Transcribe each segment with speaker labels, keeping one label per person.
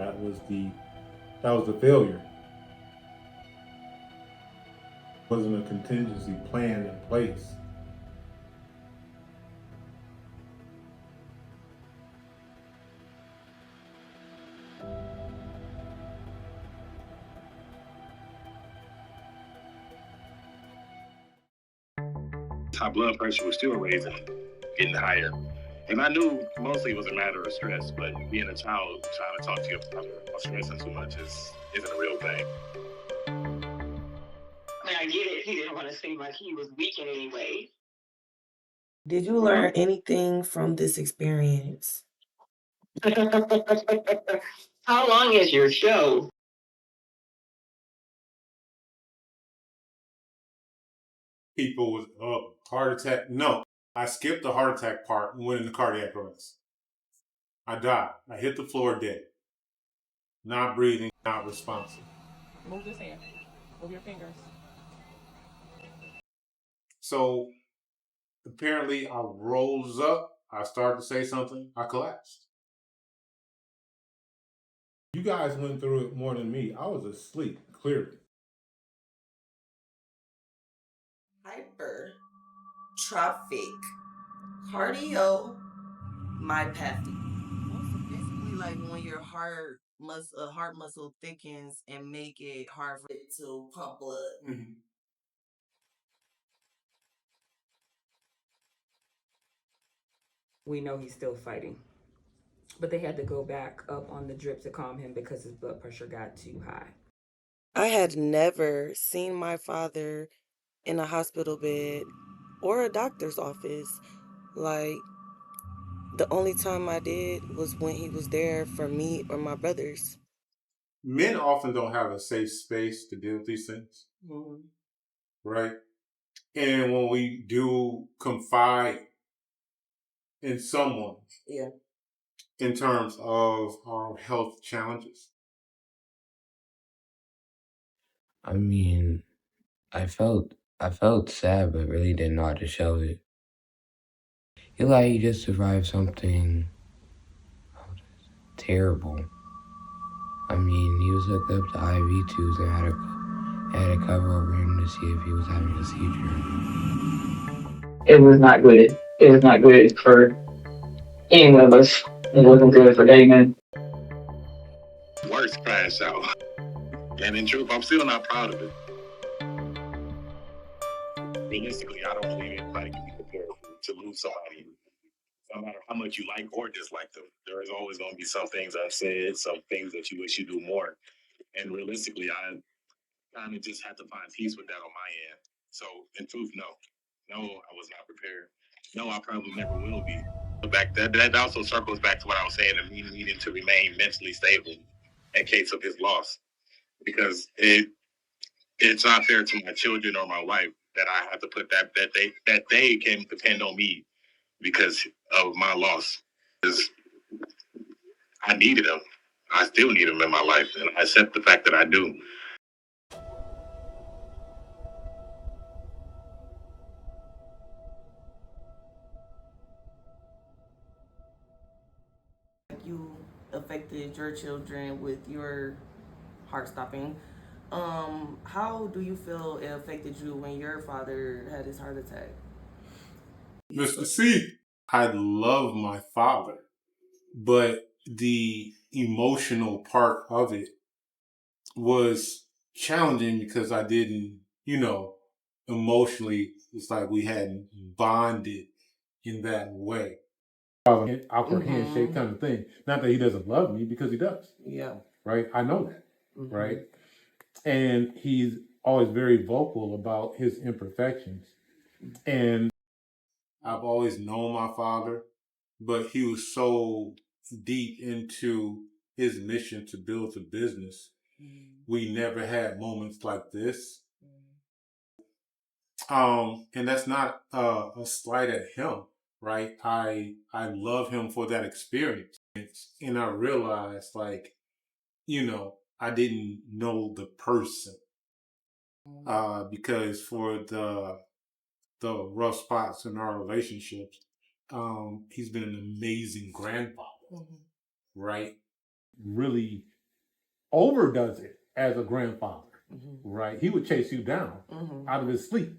Speaker 1: That was the failure. It wasn't a contingency plan in place.
Speaker 2: My blood pressure was still raising, getting higher. And I knew mostly it was a matter of stress, but being a child trying to talk to your father about stressing too much isn't a real thing.
Speaker 3: I mean, I get it. He didn't want to seem like he was weak in any way.
Speaker 4: Did you learn anything from this experience?
Speaker 3: How long is your show?
Speaker 1: People with heart attack. No, I skipped the heart attack part and went into cardiac arrest. I died. I hit the floor dead. Not breathing, not responsive.
Speaker 5: Move this hand. Move your fingers.
Speaker 1: So apparently I rose up. I started to say something. I collapsed. You guys went through it more than me. I was asleep, clearly.
Speaker 4: Hypertrophic cardiomyopathy. That's basically like when your heart muscle thickens and make it hard for it to pump blood.
Speaker 1: Mm-hmm.
Speaker 5: We know he's still fighting. But they had to go back up on the drip to calm him because his blood pressure got too high.
Speaker 4: I had never seen my father in a hospital bed or a doctor's office. Like, the only time I did was when he was there for me or my brothers.
Speaker 1: Men often don't have a safe space to deal with these things, right? And when we do confide in someone, in terms of our health challenges,
Speaker 6: I mean, I felt sad, but really didn't know how to show it. Eli, he just survived something terrible. I mean, he was hooked up to IV tubes and had a cover over him to see if he was having a seizure.
Speaker 3: It was not good. It was not good for any of us. It wasn't good for Damon.
Speaker 2: Worst crash out. And in truth, I'm still not proud of it. Realistically, I don't believe anybody can be prepared to lose somebody. No matter how much you like or dislike them, there is always going to be some things unsaid, some things that you wish you do more. And realistically, I kind of just had to find peace with that on my end. So, in truth, no, I was not prepared. No, I probably never will be. That also circles back to what I was saying of me needing to remain mentally stable in case of his loss, because it's not fair to my children or my wife that I have to put that they can depend on me because of my loss. Because I needed him. I still need him in my life, and I accept the fact that I do.
Speaker 4: You affected your children with your heart stopping. How do you feel it affected you when your father had his heart attack?
Speaker 1: Mr. C, I love my father, but the emotional part of it was challenging because I didn't, emotionally, it's like we hadn't bonded in that way. Awkward handshake kind of thing. Not that he doesn't love me, because he does.
Speaker 4: Yeah.
Speaker 1: Right? I know that. Right? And he's always very vocal about his imperfections. And I've always known my father, but he was so deep into his mission to build a business. We never had moments like this. And that's not a slight at him, right? I love him for that experience. And I realized, like, I didn't know the person. Because for the rough spots in our relationships, he's been an amazing grandfather, right? Really overdoes it as a grandfather, right? He would chase you down out of his sleep.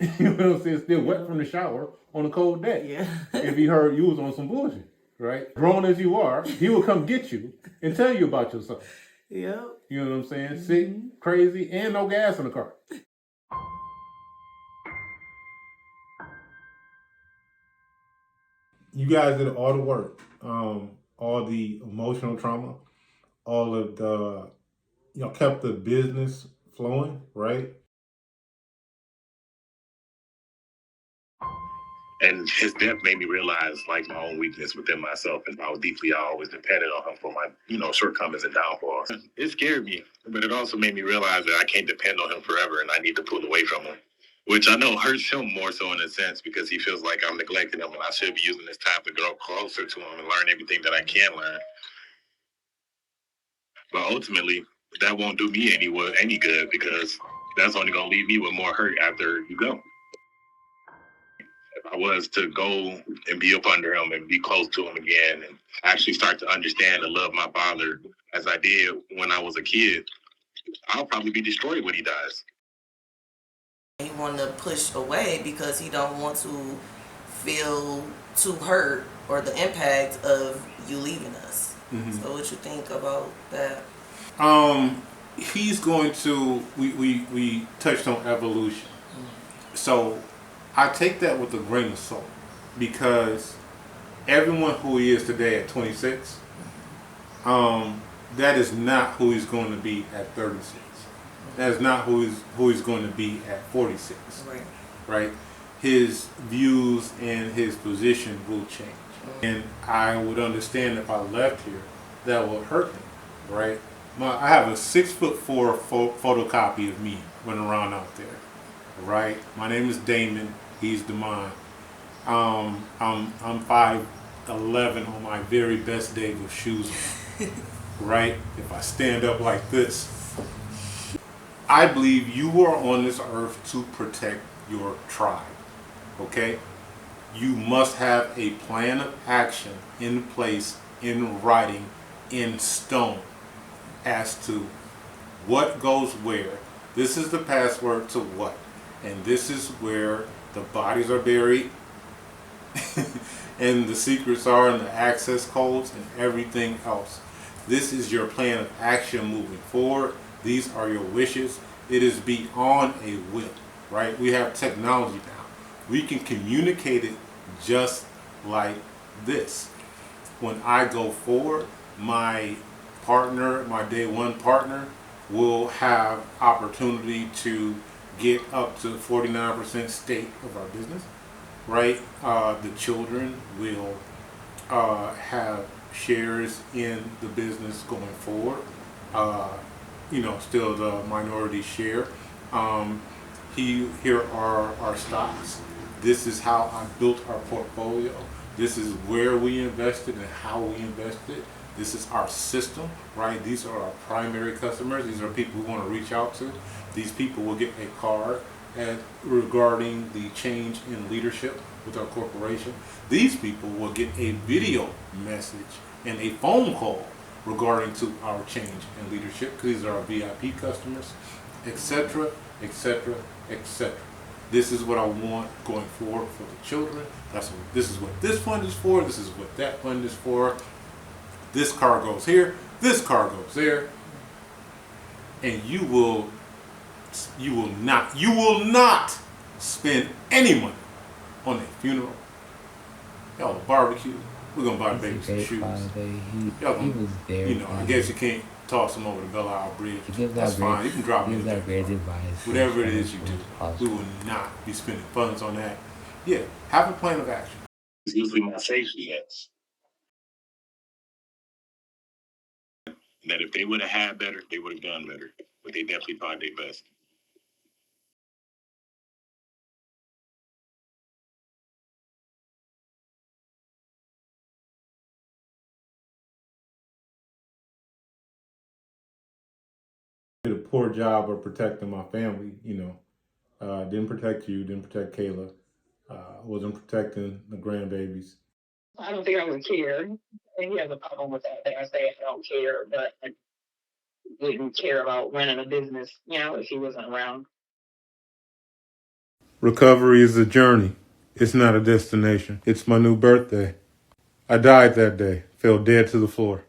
Speaker 1: You know what I'm saying? Still wet from the shower on a cold day.
Speaker 4: Yeah.
Speaker 1: If he heard you was on some bullshit, right? Grown as you are, he will come get you and tell you about yourself.
Speaker 4: Yeah.
Speaker 1: You know what I'm saying? Sick, crazy, and no gas in the car. You guys did all the work, all the emotional trauma, all of the, kept the business flowing, right?
Speaker 2: And his death made me realize like my own weakness within myself and how deeply I always depended on him for my, shortcomings and downfalls. It scared me, but it also made me realize that I can't depend on him forever and I need to pull away from him. Which I know hurts him more so in a sense because he feels like I'm neglecting him and I should be using this time to grow closer to him and learn everything that I can learn. But ultimately, that won't do me any good because that's only going to leave me with more hurt after you go. If I was to go and be up under him and be close to him again and actually start to understand and love my father as I did when I was a kid, I'll probably be destroyed when he dies.
Speaker 4: He wanted to push away because he don't want to feel too hurt or the impact of you leaving us. So what you think about that?
Speaker 1: He's going to, we touched on evolution. So I take that with a grain of salt because everyone who he is today at 26, that is not who he's going to be at 36. That is not who he's going to be at 46. Right? His views and his position will change. And I would understand if I left here, that would hurt me, right? I have a 6'4" photocopy of me running around out there, right? My name is Damon. He's Damon. I'm 5'11" on my very best day with shoes on, right? If I stand up like this, I believe you are on this earth to protect your tribe, okay? You must have a plan of action in place, in writing, in stone, as to what goes where. This is the password to what, and this is where the bodies are buried, and the secrets are, and the access codes, and everything else. This is your plan of action moving forward. These are your wishes. It is beyond a will, right? We have technology now. We can communicate it just like this. When I go forward, my partner, my day one partner, will have opportunity to get up to 49% stake of our business, right? The children will have shares in the business going forward. Still the minority share. Here are our stocks. This is how I built our portfolio. This is where we invested and how we invested. This is our system, right? These are our primary customers. These are people we want to reach out to. These people will get a card regarding the change in leadership with our corporation. These people will get a video message and a phone call regarding to our change in leadership, because these are our VIP customers, etc., etc., etc. This is what I want going forward for the children. This is what this fund is for. This is what that fund is for. This car goes here. This car goes there. And you will not spend any money on a funeral. Y'all barbecue. We're gonna buy baby some shoes. Y'all gonna, I guess you can't toss them over the Belle Isle Bridge. That's fine. You can drop me there. Whatever it is you do, we will not be spending funds on that. Yeah, have a plan of action.
Speaker 2: It's usually my safety nets. That if they would have had better, they would have done better. But they definitely tried their best.
Speaker 1: Did a poor job of protecting my family, didn't protect you, didn't protect Kayla, wasn't protecting the grandbabies.
Speaker 3: I don't think I would care. And he has a problem with that. That I say I don't care, but wouldn't care about running a business, if he wasn't around.
Speaker 1: Recovery is a journey. It's not a destination. It's my new birthday. I died that day, fell dead to the floor.